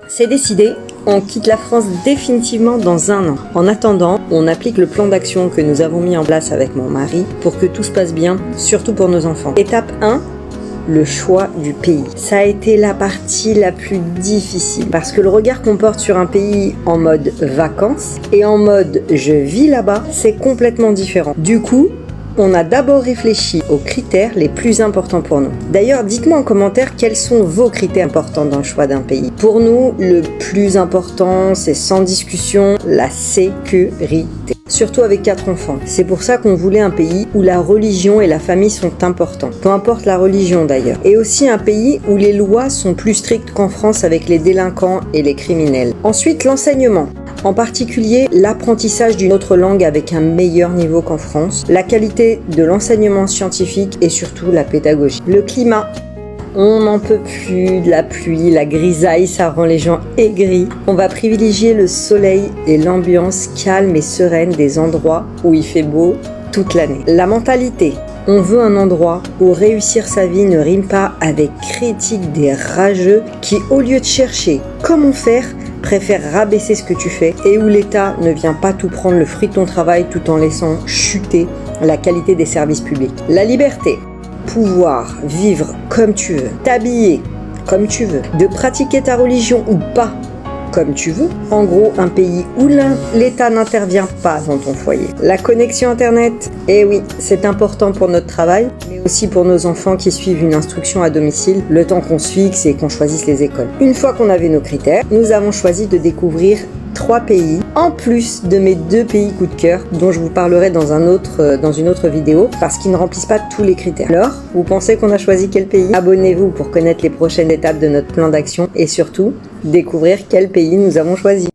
C'est décidé, on quitte la France définitivement dans 1 an. En attendant, on applique le plan d'action que nous avons mis en place avec mon mari pour que tout se passe bien, surtout pour nos enfants. Étape 1, le choix du pays. Ça a été la partie la plus difficile parce que le regard qu'on porte sur un pays en mode vacances et en mode je vis là-bas, c'est complètement différent. Du coup, on a d'abord réfléchi aux critères les plus importants pour nous. D'ailleurs, dites-moi en commentaire quels sont vos critères importants dans le choix d'un pays. Pour nous, le plus important, c'est sans discussion la sécurité. Surtout avec 4 enfants. C'est pour ça qu'on voulait un pays où la religion et la famille sont importants. Peu importe la religion d'ailleurs. Et aussi un pays où les lois sont plus strictes qu'en France avec les délinquants et les criminels. Ensuite, l'enseignement. En particulier, l'apprentissage d'une autre langue avec un meilleur niveau qu'en France, la qualité de l'enseignement scientifique et surtout la pédagogie. Le climat. On n'en peut plus de la pluie, la grisaille, ça rend les gens aigris. On va privilégier le soleil et l'ambiance calme et sereine des endroits où il fait beau toute l'année. La mentalité. On veut un endroit où réussir sa vie ne rime pas avec critique des rageux qui, au lieu de chercher comment faire, préfèrent rabaisser ce que tu fais et où l'État ne vient pas tout prendre le fruit de ton travail tout en laissant chuter la qualité des services publics. La liberté. Pouvoir vivre comme tu veux, t'habiller comme tu veux, de pratiquer ta religion ou pas comme tu veux. En gros, un pays où l'État n'intervient pas dans ton foyer. La connexion Internet, eh oui, c'est important pour notre travail, mais aussi pour nos enfants qui suivent une instruction à domicile, le temps qu'on se fixe et qu'on choisisse les écoles. Une fois qu'on avait nos critères, nous avons choisi de découvrir 3 pays, en plus de mes 2 pays coup de cœur, dont je vous parlerai dans une autre vidéo, parce qu'ils ne remplissent pas tous les critères. Alors, vous pensez qu'on a choisi quel pays? Abonnez-vous pour connaître les prochaines étapes de notre plan d'action et surtout, découvrir quel pays nous avons choisi.